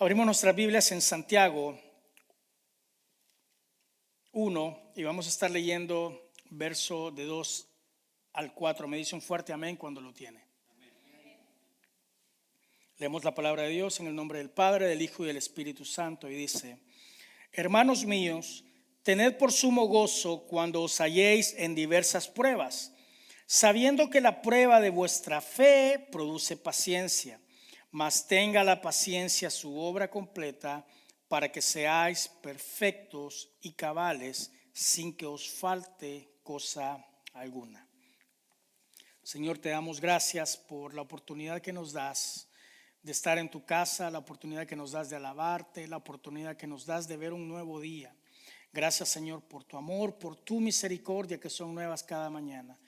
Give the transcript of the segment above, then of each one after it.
Abrimos nuestras Biblias en Santiago 1 y vamos a estar leyendo verso de 2 al 4. Me dice un fuerte amén cuando lo tiene. Leemos la palabra de Dios en el nombre del Padre, del Hijo y del Espíritu Santo y dice: Hermanos míos, tened por sumo gozo cuando os halléis en diversas pruebas, sabiendo que la prueba de vuestra fe produce paciencia. Mas tenga la paciencia su obra completa, para que seáis perfectos y cabales, sin que os falte cosa alguna. Señor, te damos gracias por la oportunidad que nos das de estar en tu casa, la oportunidad que nos das de alabarte, la oportunidad que nos das de ver un nuevo día. Gracias, Señor, por tu amor, por tu misericordia, que son nuevas cada mañana.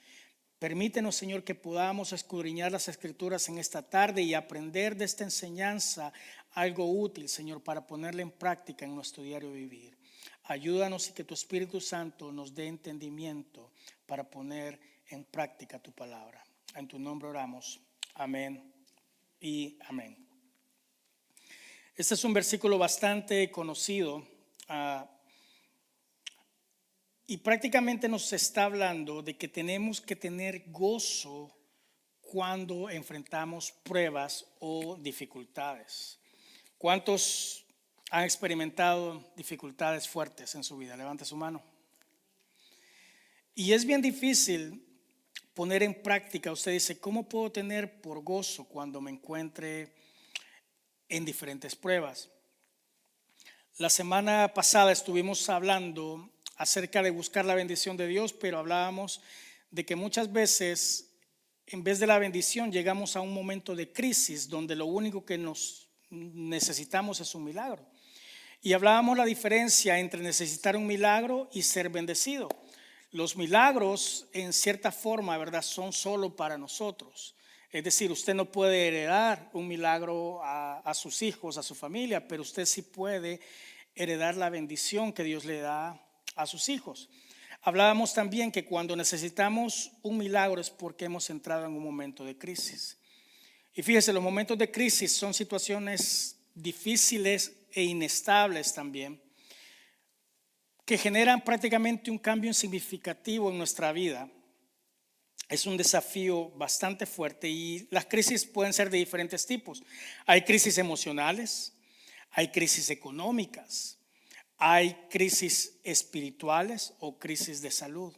Permítenos, Señor, que podamos escudriñar las Escrituras en esta tarde y aprender de esta enseñanza algo útil, Señor, para ponerla en práctica en nuestro diario vivir. Ayúdanos y que tu Espíritu Santo nos dé entendimiento para poner en práctica tu palabra. En tu nombre oramos. Amén y amén. Este es un versículo bastante conocido y prácticamente nos está hablando de que tenemos que tener gozo cuando enfrentamos pruebas o dificultades. ¿Cuántos han experimentado dificultades fuertes en su vida? Levante su mano. Y es bien difícil poner en práctica. Usted dice, ¿cómo puedo tener por gozo cuando me encuentre en diferentes pruebas? La semana pasada estuvimos hablando acerca de buscar la bendición de Dios, pero hablábamos de que muchas veces en vez de la bendición llegamos a un momento de crisis donde lo único que nos necesitamos es un milagro. Y hablábamos la diferencia entre necesitar un milagro y ser bendecido. Los milagros en cierta forma, ¿verdad?, son solo para nosotros. Es decir, usted no puede heredar un milagro a sus hijos, a su familia, pero usted sí puede heredar la bendición que Dios le da a sus hijos. Hablábamos también que cuando necesitamos un milagro es porque hemos entrado en un momento de crisis. Y fíjese, los momentos de crisis son situaciones difíciles e inestables también, que generan prácticamente un cambio significativo en nuestra vida. Es un desafío bastante fuerte y las crisis pueden ser de diferentes tipos. Hay crisis emocionales, hay crisis económicas, hay crisis espirituales o crisis de salud.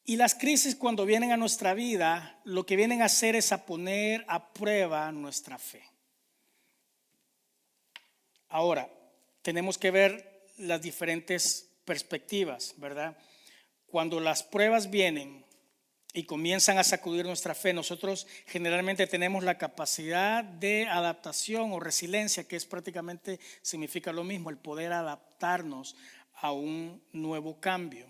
Y las crisis, cuando vienen a nuestra vida, lo que vienen a hacer es a poner a prueba nuestra fe. Ahora, tenemos que ver las diferentes perspectivas, ¿verdad? Cuando las pruebas vienen y comienzan a sacudir nuestra fe, nosotros generalmente tenemos la capacidad de adaptación o resiliencia, que es prácticamente, significa lo mismo, el poder adaptarnos a un nuevo cambio.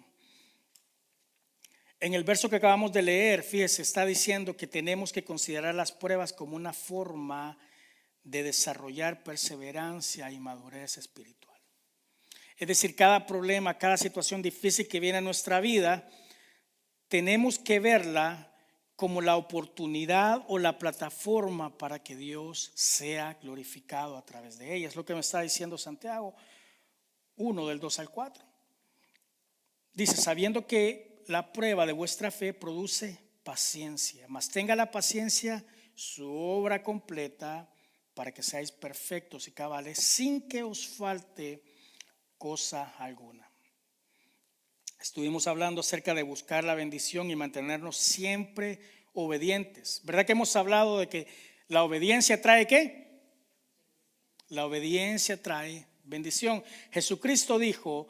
En el verso que acabamos de leer, fíjese, está diciendo que tenemos que considerar las pruebas como una forma de desarrollar perseverancia y madurez espiritual. Es decir, cada problema, cada situación difícil que viene a nuestra vida, tenemos que verla como la oportunidad o la plataforma para que Dios sea glorificado a través de ella. Es lo que me está diciendo Santiago 1 del 2 al 4. Dice, sabiendo que la prueba de vuestra fe produce paciencia, mas tenga la paciencia su obra completa, para que seáis perfectos y cabales, sin que os falte cosa alguna. Estuvimos hablando acerca de buscar la bendición y mantenernos siempre obedientes. ¿Verdad que hemos hablado de que la obediencia trae qué? La obediencia trae bendición. Jesucristo dijo,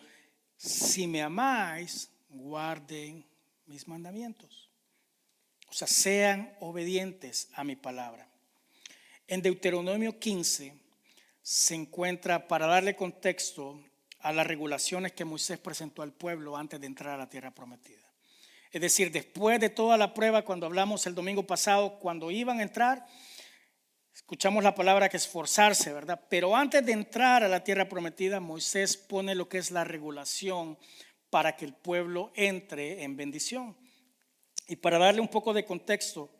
si me amáis, guarden mis mandamientos. O sea, sean obedientes a mi palabra. En Deuteronomio 15 se encuentra, para darle contexto a las regulaciones que Moisés presentó al pueblo antes de entrar a la tierra prometida. Es decir, después de toda la prueba, cuando hablamos el domingo pasado, cuando iban a entrar, escuchamos la palabra que esforzarse, ¿verdad? Pero antes de entrar a la tierra prometida, Moisés pone lo que es la regulación para que el pueblo entre en bendición. Y para darle un poco de contexto,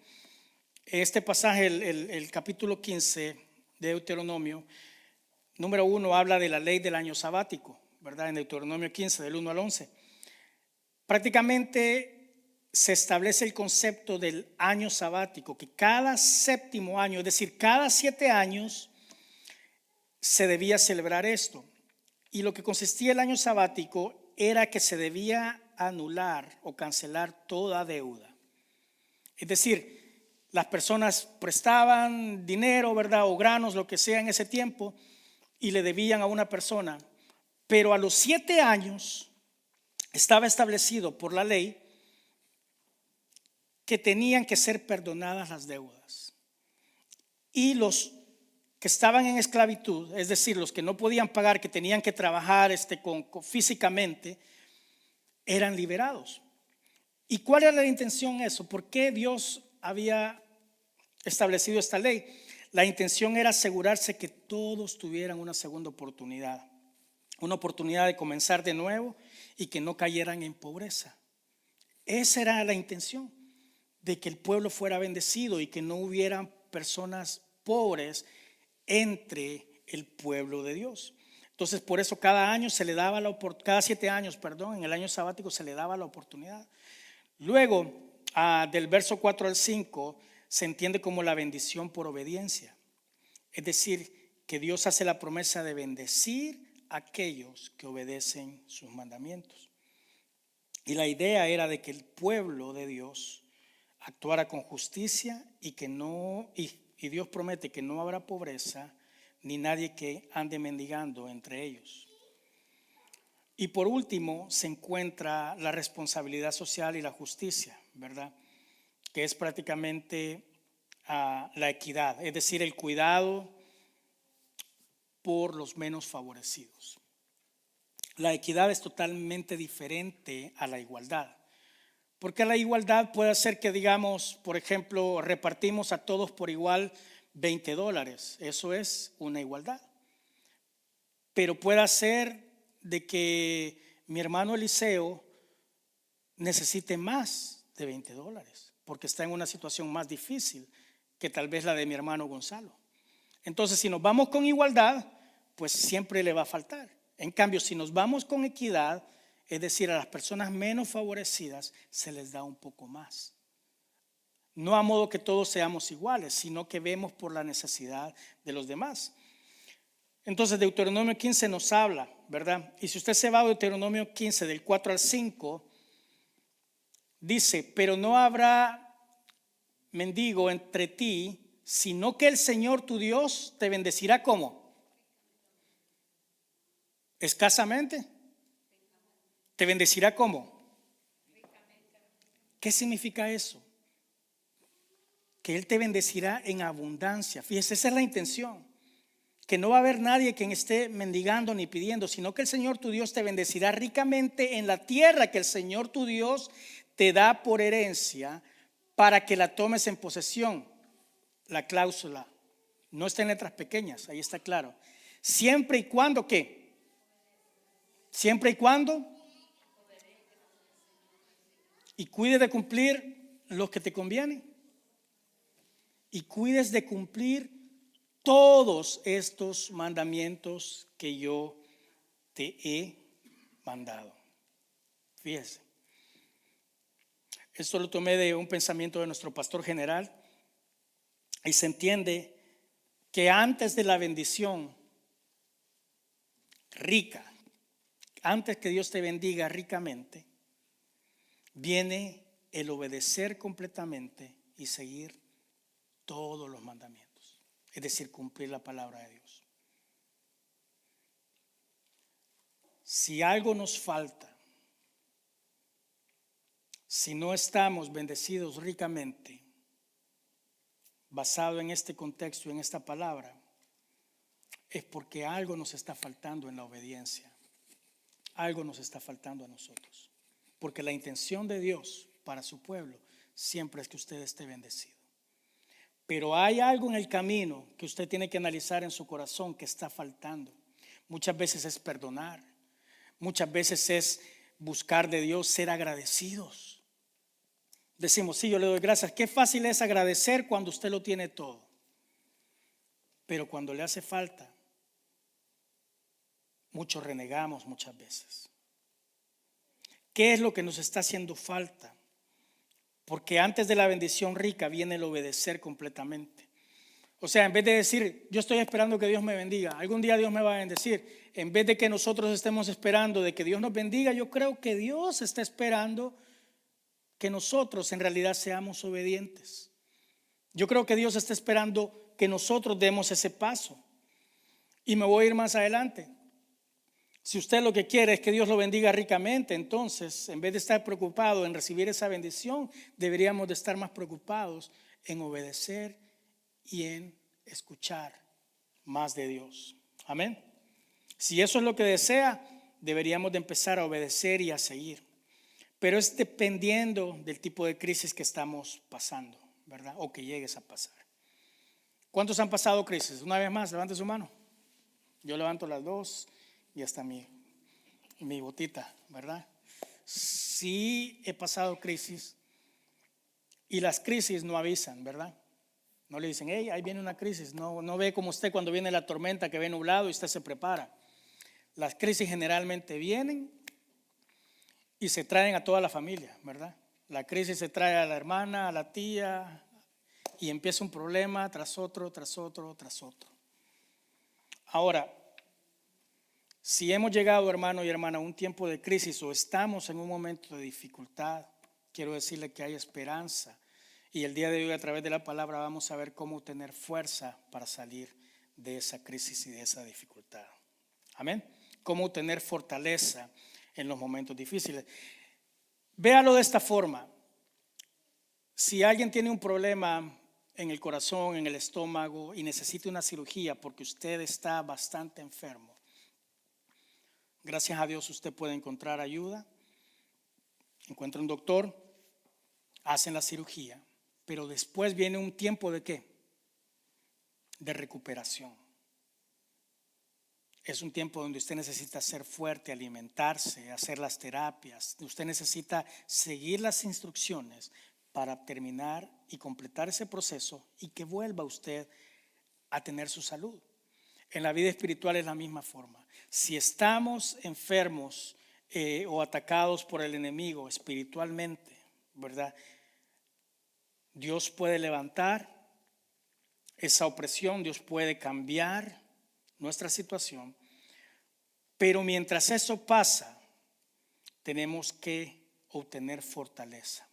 este pasaje, el capítulo 15, de Deuteronomio, número 1 habla de la ley del año sabático, ¿verdad? En Deuteronomio 15, del 1 al 11. Prácticamente se establece el concepto del año sabático, que cada séptimo año, es decir, cada 7 años, se debía celebrar esto. Y lo que consistía el año sabático era que se debía anular o cancelar toda deuda. Es decir, las personas prestaban dinero, ¿verdad? O granos, lo que sea en ese tiempo, y le debían a una persona. Pero a los 7 años estaba establecido por la ley que tenían que ser perdonadas las deudas. Y los que estaban en esclavitud, es decir, los que no podían pagar, que tenían que trabajar físicamente, eran liberados. ¿Y cuál era la intención de eso? ¿Por qué Dios había establecido esta ley? La intención era asegurarse que todos tuvieran una segunda oportunidad, una oportunidad de comenzar de nuevo y que no cayeran en pobreza. Esa era la intención, de que el pueblo fuera bendecido y que no hubieran personas pobres entre el pueblo de Dios. Entonces, por eso cada año se le daba cada 7 años, en el año sabático se le daba la oportunidad. Luego, del verso 4 al 5, se entiende como la bendición por obediencia. Es decir, que Dios hace la promesa de bendecir a aquellos que obedecen sus mandamientos. Y la idea era de que el pueblo de Dios actuara con justicia y Dios promete que no habrá pobreza ni nadie que ande mendigando entre ellos. Y por último se encuentra la responsabilidad social y la justicia, ¿verdad? Que es prácticamente la equidad, es decir, el cuidado por los menos favorecidos. La equidad es totalmente diferente a la igualdad. Porque la igualdad puede hacer que, digamos, por ejemplo, repartimos a todos por igual $20. Eso es una igualdad. Pero puede hacer de que mi hermano Eliseo necesite más de $20 porque está en una situación más difícil que tal vez la de mi hermano Gonzalo. Entonces, si nos vamos con igualdad, pues siempre le va a faltar. En cambio, si nos vamos con equidad, es decir, a las personas menos favorecidas se les da un poco más. No a modo que todos seamos iguales, sino que vemos por la necesidad de los demás. Entonces Deuteronomio 15 nos habla, ¿verdad? Y si usted se va a Deuteronomio 15 del 4 al 5, dice, pero no habrá mendigo entre ti, sino que el Señor tu Dios te bendecirá ¿cómo? Escasamente. ¿Te bendecirá cómo? ¿Qué significa eso? Que Él te bendecirá en abundancia. Fíjese, esa es la intención. Que no va a haber nadie quien esté mendigando ni pidiendo, sino que el Señor tu Dios te bendecirá ricamente en la tierra que el Señor tu Dios te da por herencia para que la tomes en posesión. La cláusula no está en letras pequeñas, ahí está claro. Siempre y cuando, ¿qué? Siempre y cuando y cuides de cumplir los que te convienen y cuides de cumplir todos estos mandamientos que yo te he mandado. Fíjese, esto lo tomé de un pensamiento de nuestro pastor general y se entiende que antes de la bendición rica, antes que Dios te bendiga ricamente, viene el obedecer completamente y seguir todos los mandamientos, es decir, cumplir la palabra de Dios. Si algo nos falta, si no estamos bendecidos ricamente, basado en este contexto, en esta palabra, es porque algo nos está faltando en la obediencia. Algo nos está faltando a nosotros. Porque la intención de Dios para su pueblo siempre es que usted esté bendecido. Pero hay algo en el camino que usted tiene que analizar en su corazón que está faltando. Muchas veces es perdonar. Muchas veces es buscar de Dios ser agradecidos. Decimos, sí, yo le doy gracias. Qué fácil es agradecer cuando usted lo tiene todo. pero cuando le hace falta, muchos renegamos muchas veces. ¿Qué es lo que nos está haciendo falta? Porque antes de la bendición rica viene el obedecer completamente. O sea, en vez de decir, yo estoy esperando que Dios me bendiga, algún día Dios me va a bendecir, en vez de que nosotros estemos esperando de que Dios nos bendiga, yo creo que Dios está esperando que nosotros en realidad seamos obedientes. Yo creo que Dios está esperando que nosotros demos ese paso. Y me voy a ir más adelante. Si usted lo que quiere es que Dios lo bendiga ricamente, entonces en vez de estar preocupado en recibir esa bendición, deberíamos de estar más preocupados en obedecer y en escuchar más de Dios. Amén. Si eso es lo que desea, deberíamos de empezar a obedecer y a seguir. Pero es dependiendo del tipo de crisis que estamos pasando, ¿verdad? O que llegues a pasar. ¿Cuántos han pasado crisis? Una vez más, levante su mano. Yo levanto las dos y hasta mi botita, ¿verdad? Sí he pasado crisis y las crisis no avisan, ¿verdad? No le dicen, hey, ahí viene una crisis. No ve como usted cuando viene la tormenta que ve nublado y usted se prepara. Las crisis generalmente vienen y se traen a toda la familia, ¿verdad? La crisis se trae a la hermana, a la tía y empieza un problema tras otro, tras otro, tras otro. Ahora, si hemos llegado, hermano y hermana, a un tiempo de crisis o estamos en un momento de dificultad, quiero decirle que hay esperanza. Y el día de hoy, a través de la palabra, vamos a ver cómo tener fuerza para salir de esa crisis y de esa dificultad. Amén. Cómo tener fortaleza en los momentos difíciles. Véalo de esta forma. Si alguien tiene un problema en el corazón, en el estómago y necesita una cirugía porque usted está bastante enfermo, gracias a Dios usted puede encontrar ayuda, encuentra un doctor, hacen la cirugía, pero después viene un tiempo ¿de qué? De recuperación. Es un tiempo donde usted necesita ser fuerte, alimentarse, hacer las terapias. Usted necesita seguir las instrucciones para terminar y completar ese proceso y que vuelva usted a tener su salud. En la vida espiritual es la misma forma. Si estamos enfermos o atacados por el enemigo espiritualmente, ¿verdad? Dios puede levantar esa opresión, Dios puede cambiar nuestra situación, pero mientras eso pasa, tenemos que obtener fortaleza.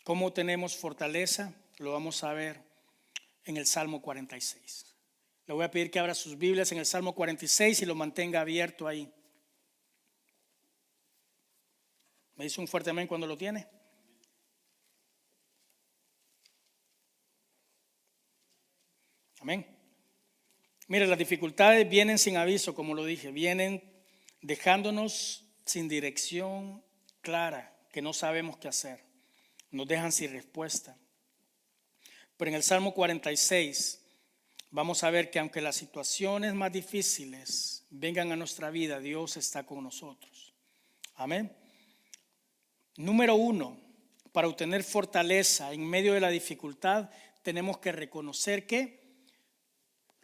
¿Cómo tenemos fortaleza? Lo vamos a ver en el Salmo 46. Le voy a pedir que abra sus Biblias en el Salmo 46 y lo mantenga abierto ahí. ¿Me dice un fuerte amén cuando lo tiene? Amén. Mire, las dificultades vienen sin aviso, como lo dije, vienen dejándonos sin dirección clara, que no sabemos qué hacer, nos dejan sin respuesta. Pero en el Salmo 46 vamos a ver que aunque las situaciones más difíciles vengan a nuestra vida, Dios está con nosotros. Amén. Número 1, para obtener fortaleza en medio de la dificultad, tenemos que reconocer que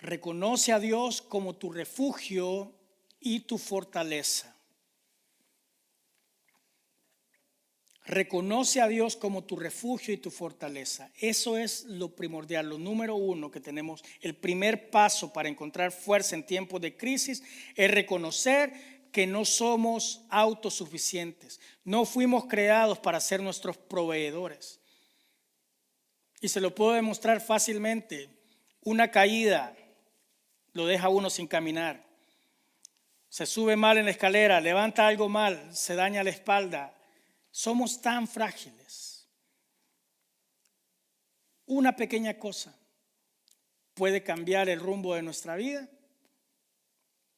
reconoce a Dios como tu refugio y tu fortaleza. Reconoce a Dios como tu refugio y tu fortaleza. Eso es lo primordial, lo número 1 que tenemos. El primer paso para encontrar fuerza en tiempos de crisis es reconocer que no somos autosuficientes. No fuimos creados para ser nuestros proveedores. Y se lo puedo demostrar fácilmente. Una caída lo deja uno sin caminar. Se sube mal en la escalera, levanta algo mal, se daña la espalda. Somos tan frágiles. Una pequeña cosa puede cambiar el rumbo de nuestra vida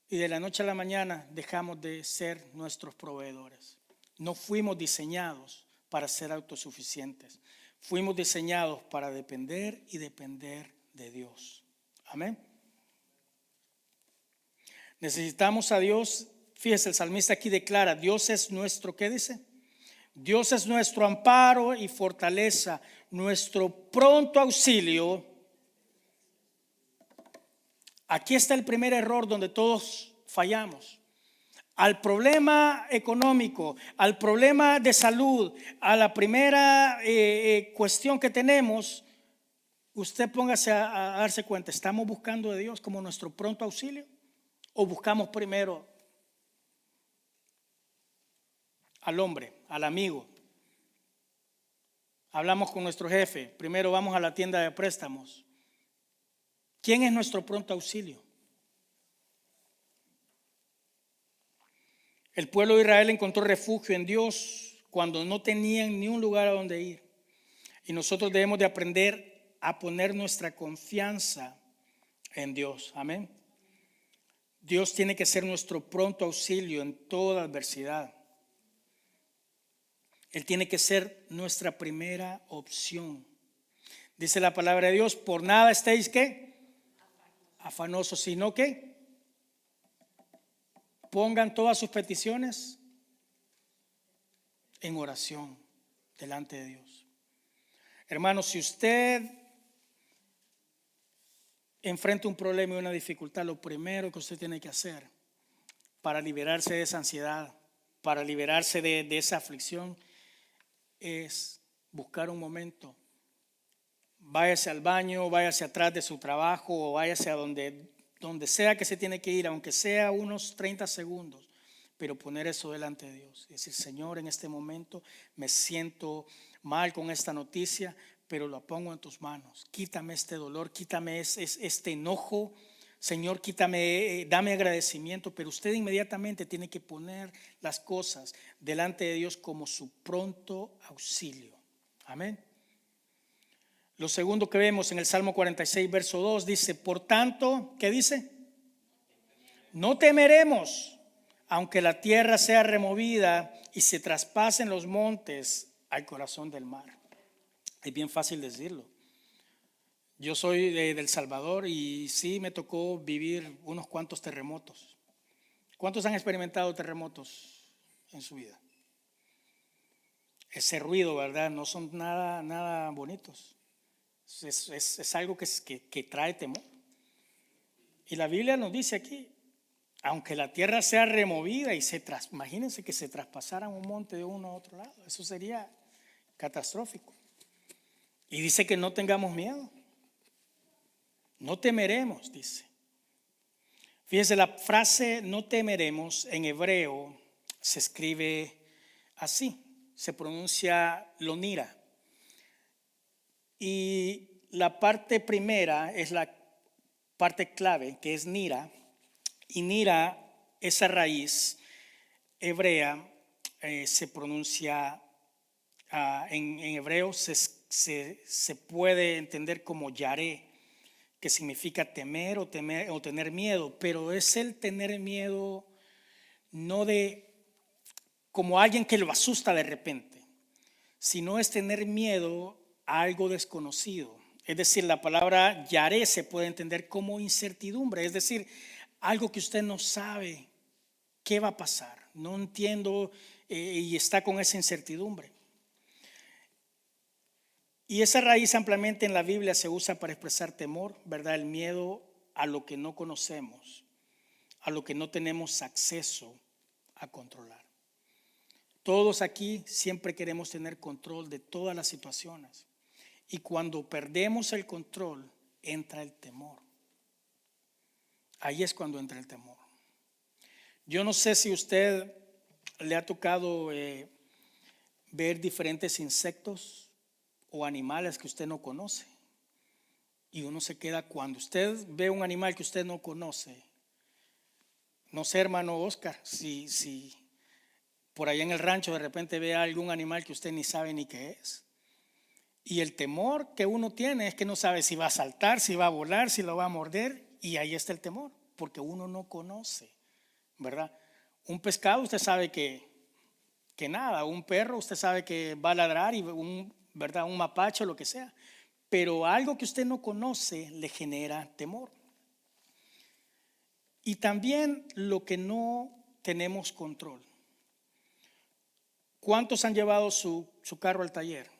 y de la noche a la mañana dejamos de ser nuestros proveedores. No fuimos diseñados para ser autosuficientes. Fuimos diseñados para depender y depender de Dios. Amén. Necesitamos a Dios. Fíjese, el salmista aquí declara, Dios es nuestro, ¿qué dice? Dios es nuestro amparo y fortaleza, nuestro pronto auxilio Aquí está el primer error donde todos fallamos. Al problema económico, al problema de salud, a la primera cuestión que tenemos, usted póngase a darse cuenta, ¿estamos buscando de Dios como nuestro pronto auxilio? ¿O buscamos primero al hombre, al amigo? Hablamos con nuestro jefe, primero vamos a la tienda de préstamos. ¿Quién es nuestro pronto auxilio? El pueblo de Israel encontró refugio en Dios cuando no tenían ni un lugar a donde ir. Y nosotros debemos de aprender a poner nuestra confianza en Dios. Amén. Dios tiene que ser nuestro pronto auxilio en toda adversidad. Él tiene que ser nuestra primera opción. Dice la palabra de Dios, por nada estéis ¿qué? Afanosos, sino que pongan todas sus peticiones en oración delante de Dios. Hermanos, si usted enfrenta un problema y una dificultad, lo primero que usted tiene que hacer para liberarse de esa ansiedad, para liberarse de esa aflicción, es buscar un momento. Váyase al baño, váyase atrás de su trabajo o váyase a donde sea que se tiene que ir, aunque sea unos 30 segundos, pero poner eso delante de Dios. Y decir, Señor, en este momento me siento mal con esta noticia, pero lo pongo en tus manos. Quítame este dolor, quítame este enojo. Señor, quítame, dame agradecimiento, pero usted inmediatamente tiene que poner las cosas delante de Dios como su pronto auxilio. Amén. Lo segundo que vemos en el Salmo 46, verso 2, dice, por tanto, ¿qué dice? No temeremos, aunque la tierra sea removida y se traspasen los montes al corazón del mar. Es bien fácil decirlo. Yo soy de El Salvador y sí me tocó vivir unos cuantos terremotos. ¿Cuántos han experimentado terremotos en su vida? Ese ruido, ¿verdad? No son nada bonitos. Es algo que trae temor. Y la Biblia nos dice aquí, aunque la tierra sea removida y imagínense que se traspasaran un monte de uno a otro lado, eso sería catastrófico. Y dice que no tengamos miedo, no temeremos, dice. Fíjense, la frase no temeremos en hebreo se escribe así, se pronuncia lonira. Y la parte primera es la parte clave, que es nira. Y nira, esa raíz hebrea, se pronuncia en hebreo, se puede entender como yaré, que significa temer o tener miedo, pero es el tener miedo no de como alguien que lo asusta de repente, sino es tener miedo a algo desconocido. Es decir, la palabra yaré se puede entender como incertidumbre, es decir, algo que usted no sabe qué va a pasar, no entiendo y está con esa incertidumbre. Y esa raíz ampliamente en la Biblia se usa para expresar temor, ¿verdad? El miedo a lo que no conocemos, a lo que no tenemos acceso a controlar. Todos aquí siempre queremos tener control de todas las situaciones. Y cuando perdemos el control, entra el temor. Ahí es cuando entra el temor. Yo no sé si usted le ha tocado ver diferentes insectos o animales que usted no conoce. Y uno se queda, cuando usted ve un animal que usted no conoce, no sé, hermano Oscar, si por allá en el rancho de repente ve algún animal que usted ni sabe ni qué es. Y el temor que uno tiene es que no sabe si va a saltar, si va a volar, si lo va a morder. Y ahí está el temor, porque uno no conoce, ¿verdad? Un pescado usted sabe que nada, un perro usted sabe que va a ladrar, y ¿verdad? Un mapache o lo que sea. Pero algo que usted no conoce le genera temor. Y también lo que no tenemos control. ¿Cuántos han llevado su carro al taller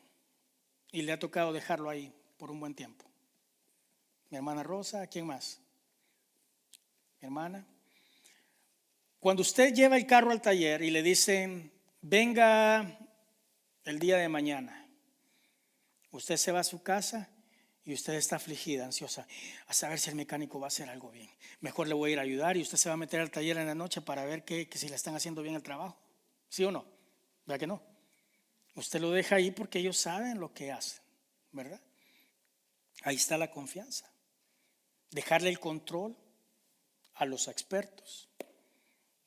y le ha tocado dejarlo ahí por un buen tiempo? Mi hermana Rosa, ¿quién más? hermana. Cuando usted lleva el carro al taller y le dicen, venga el día de mañana, usted se va a su casa y usted está afligida, ansiosa, a saber si el mecánico va a hacer algo bien. Mejor le voy a ir a ayudar y usted se va a meter al taller en la noche para ver que si le están haciendo bien el trabajo. ¿Sí o no? ¿Verdad que no? Usted lo deja ahí porque ellos saben lo que hacen, ¿verdad? Ahí está la confianza. Dejarle el control a los expertos.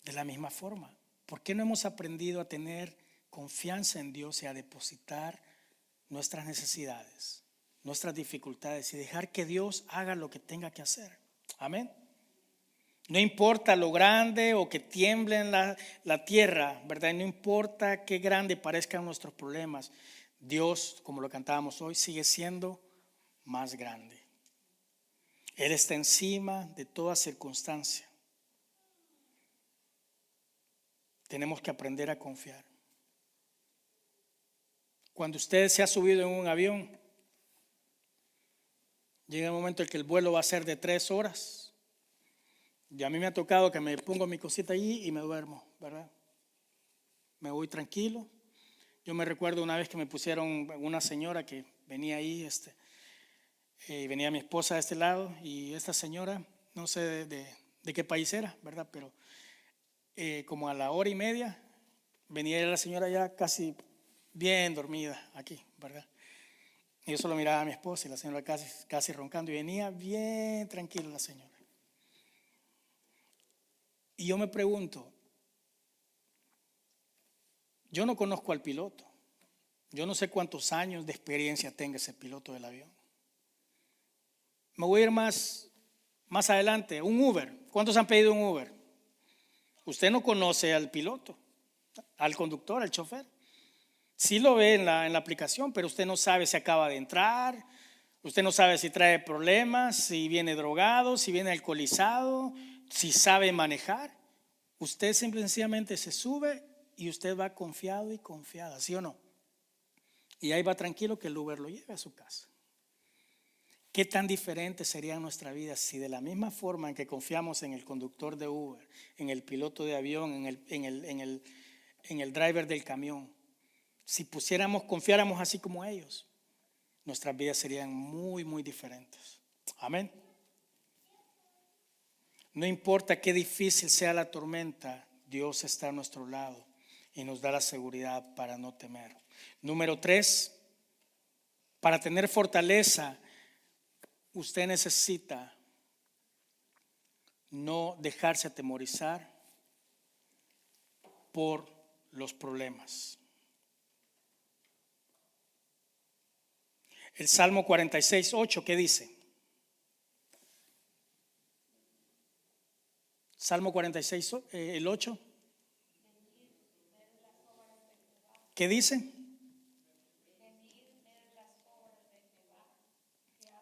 De la misma forma, ¿por qué no hemos aprendido a tener confianza en Dios y a depositar nuestras necesidades, nuestras dificultades y dejar que Dios haga lo que tenga que hacer? Amén. No importa lo grande o que tiemble en la tierra, ¿verdad? No importa qué grande parezcan nuestros problemas, Dios, como lo cantábamos hoy, sigue siendo más grande. Él está encima de toda circunstancia. Tenemos que aprender a confiar. Cuando usted se ha subido en un avión, llega el momento en que el vuelo va a ser de 3 horas. Y a mí me ha tocado que me pongo mi cosita allí y me duermo, ¿verdad? Me voy tranquilo. Yo me recuerdo una vez que me pusieron una señora que venía ahí, venía mi esposa de este lado y esta señora, no sé de qué país era, ¿verdad? Pero como a la hora y media venía la señora ya casi bien dormida aquí, ¿verdad? Y yo solo miraba a mi esposa y la señora casi roncando y venía bien tranquila la señora. Y yo me pregunto, yo no conozco al piloto, yo no sé cuántos años de experiencia tenga ese piloto del avión. Me voy a ir más adelante, un Uber. ¿Cuántos han pedido un Uber? Usted no conoce al piloto, al conductor, al chofer. Sí lo ve en la aplicación, pero usted no sabe si acaba de entrar, usted no sabe si trae problemas, si viene drogado, si viene alcoholizado, si sabe manejar. Usted sencillamente se sube y usted va confiado y confiada, ¿sí o no? Y ahí va tranquilo que el Uber lo lleve a su casa. ¿Qué tan diferente sería nuestra vida si de la misma forma en que confiamos en el conductor de Uber, en el piloto de avión, en el driver del camión, si confiáramos así como ellos, nuestras vidas serían muy, muy diferentes? Amén. No importa qué difícil sea la tormenta, Dios está a nuestro lado y nos da la seguridad para no temer. Número 3, para tener fortaleza, usted necesita no dejarse atemorizar por los problemas. El Salmo 46:8, ¿qué dice? Salmo 46, el 8. ¿Qué dice?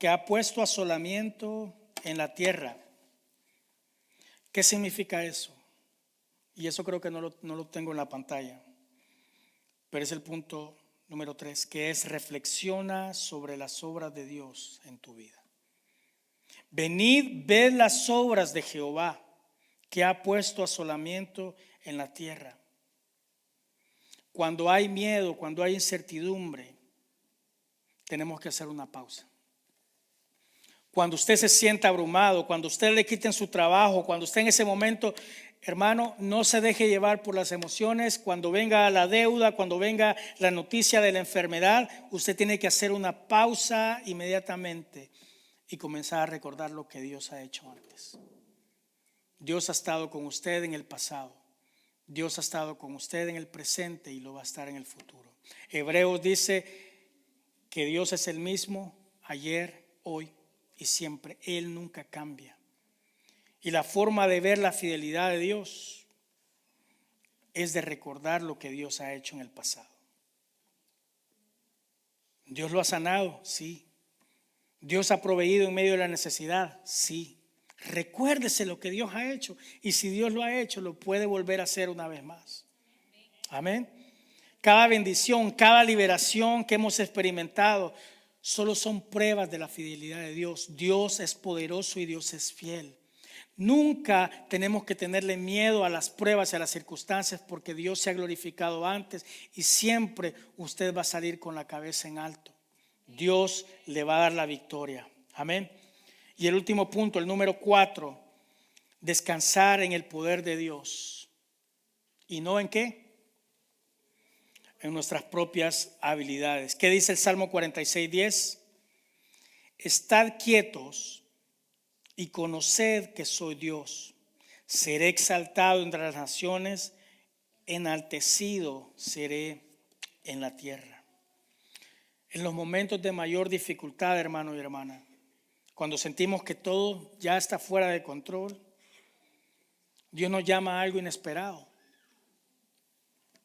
Que ha puesto asolamiento en la tierra. ¿Qué significa eso? Y eso creo que no lo tengo en la pantalla, pero es el punto número 3, que es: reflexiona sobre las obras de Dios en tu vida. Venid, ved las obras de Jehová, que ha puesto asolamiento en la tierra. Cuando hay miedo, cuando hay incertidumbre, tenemos que hacer una pausa. Cuando usted se sienta abrumado, cuando usted le quiten su trabajo, cuando esté en ese momento, hermano, no se deje llevar por las emociones. Cuando venga la deuda, cuando venga la noticia de la enfermedad, usted tiene que hacer una pausa inmediatamente y comenzar a recordar lo que Dios ha hecho antes. Dios ha estado con usted en el pasado, Dios ha estado con usted en el presente y lo va a estar en el futuro. Hebreos dice que Dios es el mismo ayer, hoy y siempre. Él nunca cambia. Y la forma de ver la fidelidad de Dios es de recordar lo que Dios ha hecho en el pasado. Dios lo ha sanado, sí. Dios ha proveído en medio de la necesidad, sí. Recuérdese lo que Dios ha hecho, y si Dios lo ha hecho, lo puede volver a hacer una vez más. Amén. Cada bendición, cada liberación que hemos experimentado solo son pruebas de la fidelidad de Dios. Dios es poderoso y Dios es fiel. Nunca tenemos que tenerle miedo a las pruebas y a las circunstancias, porque Dios se ha glorificado antes y siempre usted va a salir con la cabeza en alto. Dios le va a dar la victoria. Amén. Y el último punto, el número 4, descansar en el poder de Dios. ¿Y no en qué? En nuestras propias habilidades. ¿Qué dice el Salmo 46:10? Estad quietos y conoced que soy Dios. Seré exaltado entre las naciones, enaltecido seré en la tierra. En los momentos de mayor dificultad, hermano y hermana, cuando sentimos que todo ya está fuera de control, Dios nos llama a algo inesperado.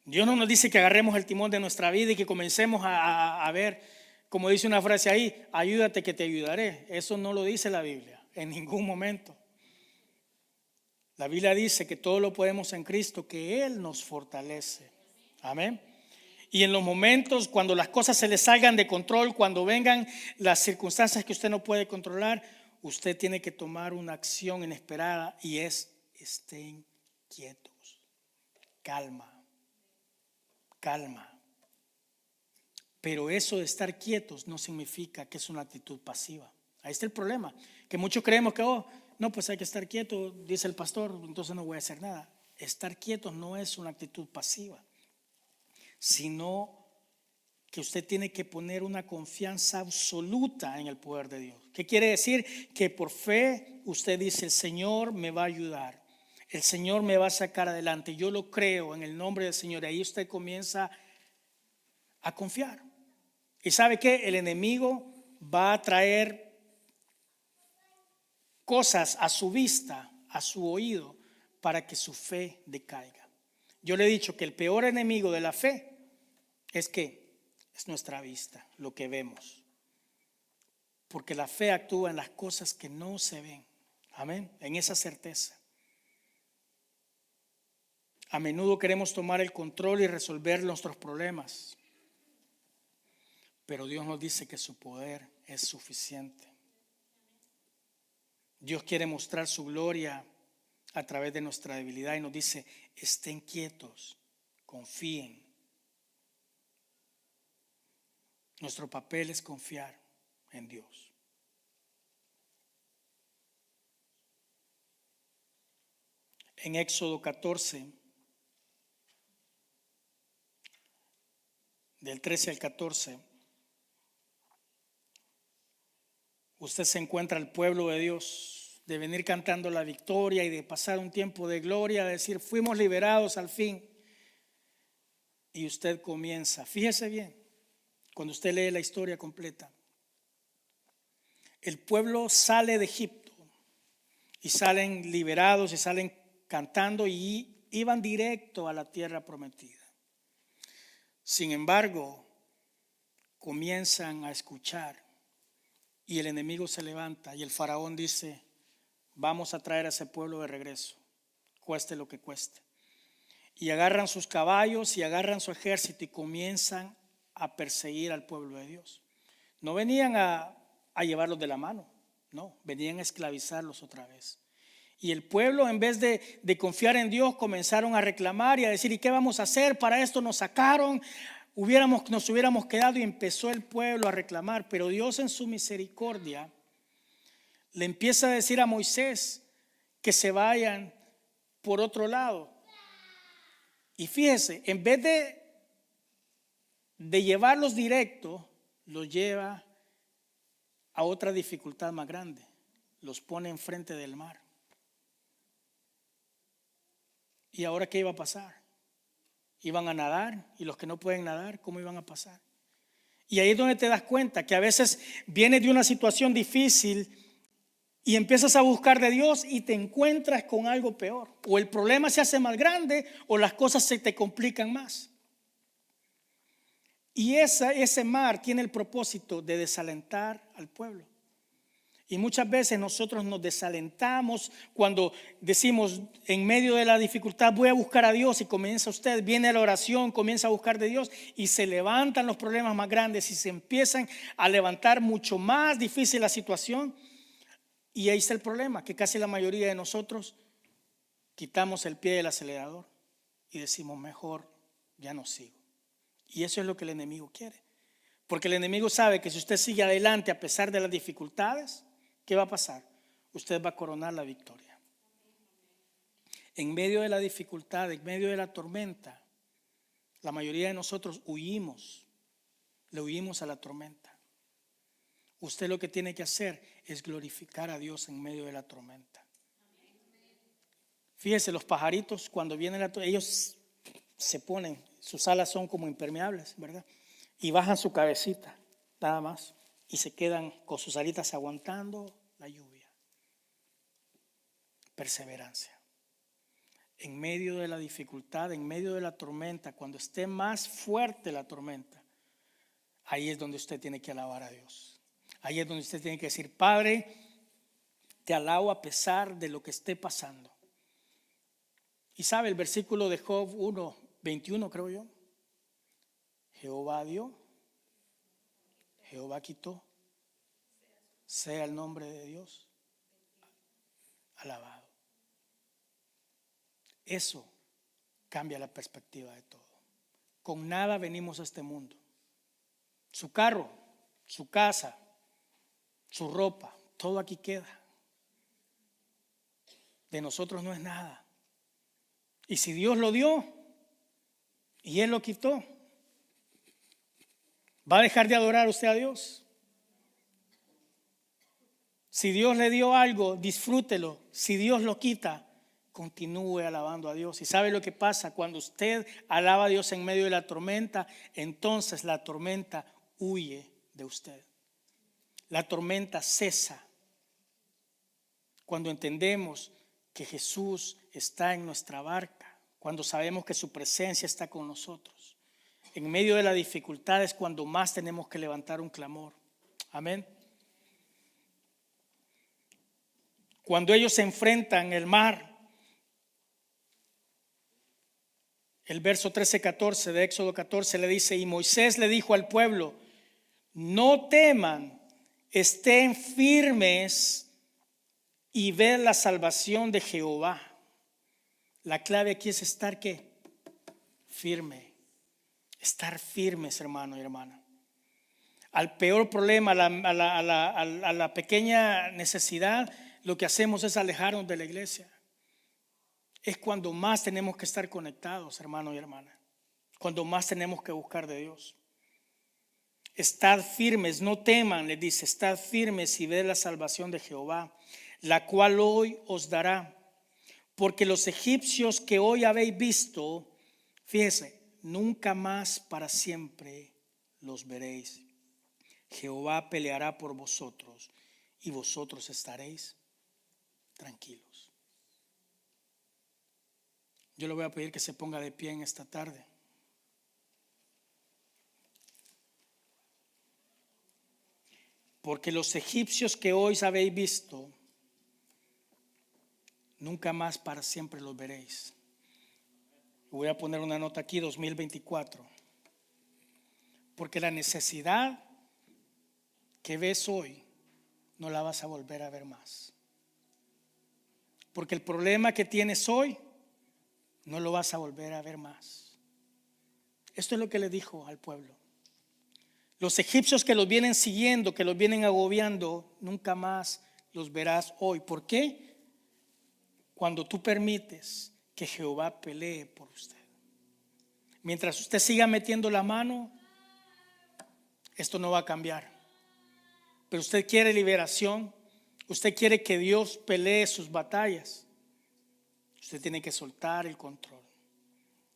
Dios no nos dice que agarremos el timón de nuestra vida y que comencemos a ver, como dice una frase ahí, ayúdate que te ayudaré. Eso no lo dice la Biblia en ningún momento. La Biblia dice que todo lo podemos en Cristo, que Él nos fortalece. Amén. Y en los momentos cuando las cosas se le salgan de control, cuando vengan las circunstancias que usted no puede controlar, usted tiene que tomar una acción inesperada y es: estén quietos, calma. Pero eso de estar quietos no significa que es una actitud pasiva. Ahí está el problema, que muchos creemos que no, pues hay que estar quieto, dice el pastor, entonces no voy a hacer nada. Estar quietos no es una actitud pasiva, sino que usted tiene que poner una confianza absoluta en el poder de Dios. ¿Qué quiere decir? Que por fe usted dice: el Señor me va a ayudar, el Señor me va a sacar adelante, yo lo creo en el nombre del Señor. Y ahí usted comienza a confiar. Y ¿sabe qué? El enemigo va a traer cosas a su vista, a su oído, para que su fe decaiga. Yo le he dicho que el peor enemigo de la fe es nuestra vista, lo que vemos. Porque la fe actúa en las cosas que no se ven. Amén. En esa certeza. A menudo queremos tomar el control y resolver nuestros problemas, pero Dios nos dice que su poder es suficiente. Dios quiere mostrar su gloria a través de nuestra debilidad y nos dice: estén quietos, confíen. Nuestro papel es confiar en Dios. En Éxodo 14, del 13 al 14, usted se encuentra al pueblo de Dios, de venir cantando la victoria y de pasar un tiempo de gloria, de decir: fuimos liberados al fin. Y usted comienza, fíjese bien, cuando usted lee la historia completa, el pueblo sale de Egipto y salen liberados y salen cantando y iban directo a la tierra prometida. Sin embargo, comienzan a escuchar y el enemigo se levanta y el faraón dice: vamos a traer a ese pueblo de regreso, cueste lo que cueste. Y agarran sus caballos y agarran su ejército y comienzan a perseguir al pueblo de Dios. No venían a llevarlos de la mano, no, venían a esclavizarlos otra vez. Y el pueblo, en vez de confiar en Dios, comenzaron a reclamar y a decir: ¿y qué vamos a hacer? Para esto nos sacaron, nos hubiéramos quedado. Y empezó el pueblo a reclamar, pero Dios en su misericordia le empieza a decir a Moisés que se vayan por otro lado. Y fíjese, en vez de llevarlos directo, los lleva a otra dificultad más grande. Los pone enfrente del mar. ¿Y ahora qué iba a pasar? Iban a nadar, y los que no pueden nadar, ¿cómo iban a pasar? Y ahí es donde te das cuenta que a veces vienes de una situación difícil y empiezas a buscar de Dios y te encuentras con algo peor. O el problema se hace más grande o las cosas se te complican más. Y ese mar tiene el propósito de desalentar al pueblo. Y muchas veces nosotros nos desalentamos cuando decimos: en medio de la dificultad voy a buscar a Dios. Y comienza usted, viene a la oración, comienza a buscar de Dios y se levantan los problemas más grandes y se empiezan a levantar mucho más difícil la situación. Y ahí está el problema, que casi la mayoría de nosotros quitamos el pie del acelerador y decimos, mejor ya no sigo. Y eso es lo que el enemigo quiere. Porque el enemigo sabe que si usted sigue adelante a pesar de las dificultades, ¿qué va a pasar? Usted va a coronar la victoria. En medio de la dificultad, en medio de la tormenta, la mayoría de nosotros le huimos a la tormenta. Usted lo que tiene que hacer es glorificar a Dios en medio de la tormenta. Fíjese, los pajaritos cuando viene la tormenta, ellos se ponen, sus alas son como impermeables, ¿verdad? Y bajan su cabecita, nada más, y se quedan con sus alitas aguantando la lluvia. Perseverancia. En medio de la dificultad, en medio de la tormenta, cuando esté más fuerte la tormenta, ahí es donde usted tiene que alabar a Dios. Ahí es donde usted tiene que decir, Padre, te alabo a pesar de lo que esté pasando. Y sabe el versículo de Job 1:21, creo yo. Jehová dio, Jehová quitó, sea el nombre de Dios alabado. Eso cambia la perspectiva de todo. Con nada venimos a este mundo. Su carro, su casa, su ropa, todo aquí queda. De nosotros no es nada. Y si Dios lo dio y Él lo quitó, ¿va a dejar de adorar usted a Dios? Si Dios le dio algo, disfrútelo. Si Dios lo quita, continúe alabando a Dios. ¿Y sabe lo que pasa? Cuando usted alaba a Dios en medio de la tormenta, entonces la tormenta huye de usted. La tormenta cesa. Cuando entendemos que Jesús está en nuestra barca, cuando sabemos que su presencia está con nosotros. En medio de la dificultad es cuando más tenemos que levantar un clamor. Amén. Cuando ellos se enfrentan el mar, el verso 13-14 de Éxodo 14 le dice, y Moisés le dijo al pueblo, no teman, estén firmes y ved la salvación de Jehová. La clave aquí es estar ¿qué? Firme. Estar firmes, hermano y hermana. Al peor problema, a la pequeña necesidad, lo que hacemos es alejarnos de la iglesia. Es cuando más tenemos que estar conectados, hermano y hermana. Cuando más tenemos que buscar de Dios. Estad firmes, no teman, les dice, estad firmes y ved la salvación de Jehová, la cual hoy os dará. Porque los egipcios que hoy habéis visto, fíjese, nunca más para siempre los veréis. Jehová peleará por vosotros y vosotros estaréis tranquilos. Yo le voy a pedir que se ponga de pie en esta tarde. Porque los egipcios que hoy habéis visto, nunca más para siempre los veréis. Voy a poner una nota aquí, 2024. Porque la necesidad que ves hoy, no la vas a volver a ver más. Porque el problema que tienes hoy, no lo vas a volver a ver más. Esto es lo que le dijo al pueblo. Los egipcios que los vienen siguiendo, que los vienen agobiando, nunca más los verás hoy. ¿Por qué? Cuando tú permites que Jehová pelee por usted. Mientras usted siga metiendo la mano, esto no va a cambiar. Pero usted quiere liberación, usted quiere que Dios pelee sus batallas. Usted tiene que soltar el control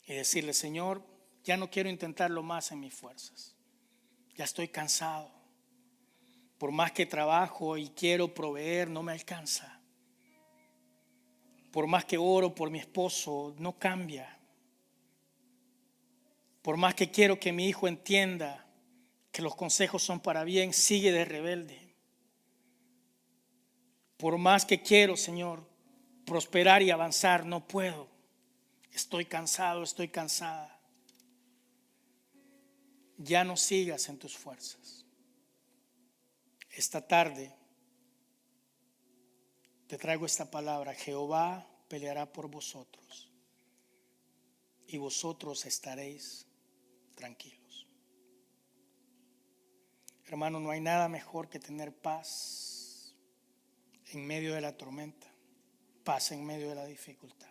y decirle, Señor, ya no quiero intentarlo más en mis fuerzas. Ya estoy cansado. Por más que trabajo y quiero proveer, no me alcanza. Por más que oro por mi esposo, no cambia. Por más que quiero que mi hijo entienda que los consejos son para bien, sigue de rebelde. Por más que quiero, Señor, prosperar y avanzar, no puedo. Estoy cansado, estoy cansada. Ya no sigas en tus fuerzas. Esta tarde te traigo esta palabra: Jehová peleará por vosotros y vosotros estaréis tranquilos. Hermano, no hay nada mejor que tener paz en medio de la tormenta, paz en medio de la dificultad.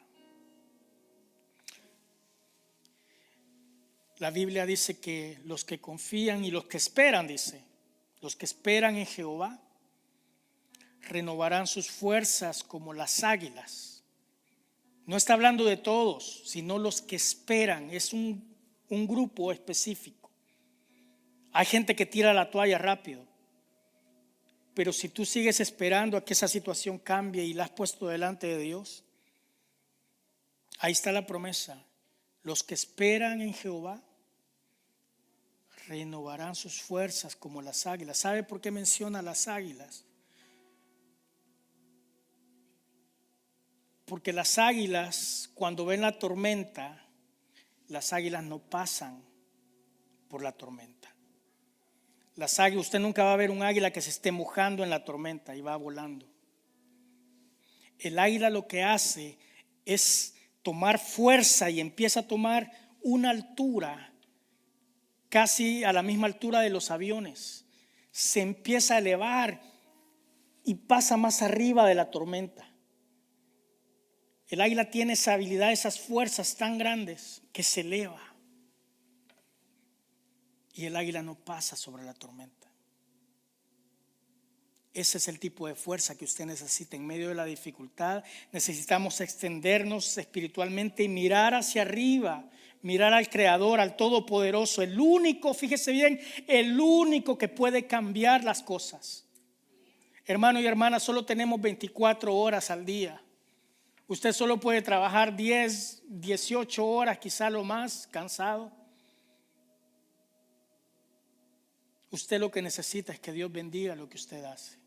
La Biblia dice que los que confían y los que esperan, dice, los que esperan en Jehová renovarán sus fuerzas como las águilas. No está hablando de todos, sino los que esperan. Es un grupo específico. Hay gente que tira la toalla rápido, pero si tú sigues esperando a que esa situación cambie y la has puesto delante de Dios, ahí está la promesa: los que esperan en Jehová renovarán sus fuerzas como las águilas. ¿Sabe por qué menciona las águilas? Porque las águilas, cuando ven la tormenta, las águilas no pasan por la tormenta. Las águilas, usted nunca va a ver un águila que se esté mojando en la tormenta y va volando. El águila lo que hace es tomar fuerza y empieza a tomar una altura, casi a la misma altura de los aviones. Se empieza a elevar y pasa más arriba de la tormenta. El águila tiene esa habilidad, esas fuerzas tan grandes que se eleva. Y el águila no pasa sobre la tormenta. Ese es el tipo de fuerza que usted necesita en medio de la dificultad. Necesitamos extendernos espiritualmente y mirar hacia arriba, mirar al Creador, al Todopoderoso, el único, fíjese bien, el único que puede cambiar las cosas. Hermano y hermana, solo tenemos 24 horas al día. Usted solo puede trabajar 10, 18 horas, quizá lo más, cansado. Usted lo que necesita es que Dios bendiga lo que usted hace.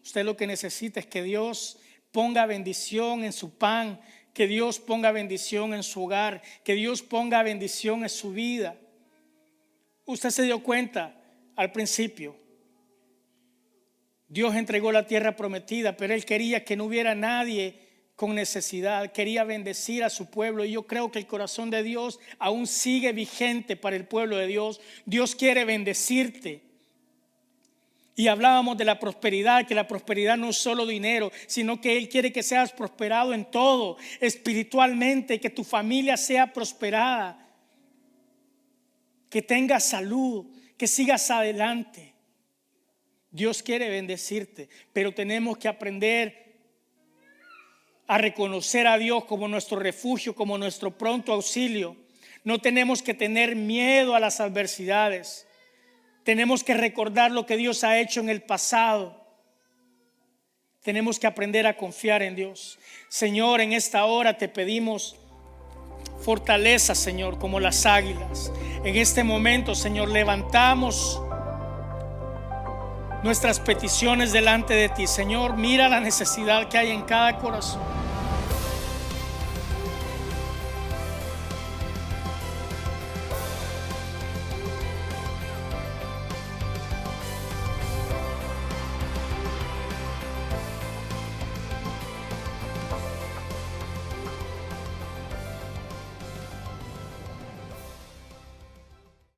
Usted lo que necesita es que Dios ponga bendición en su pan, que Dios ponga bendición en su hogar, que Dios ponga bendición en su vida. Usted se dio cuenta al principio. Dios entregó la tierra prometida, pero Él quería que no hubiera nadie con necesidad. Quería bendecir a su pueblo, y yo creo que el corazón de Dios aún sigue vigente para el pueblo de Dios. Dios quiere bendecirte. Y hablábamos de la prosperidad, que la prosperidad no es solo dinero, sino que Él quiere que seas prosperado en todo, espiritualmente, que tu familia sea prosperada, que tengas salud, que sigas adelante. Dios quiere bendecirte, pero tenemos que aprender a reconocer a Dios como nuestro refugio, como nuestro pronto auxilio. No tenemos que tener miedo a las adversidades. Tenemos que recordar lo que Dios ha hecho en el pasado. Tenemos que aprender a confiar en Dios. Señor, en esta hora te pedimos fortaleza, Señor, como las águilas. En este momento, Señor, levantamos nuestras peticiones delante de ti. Señor, mira la necesidad que hay en cada corazón.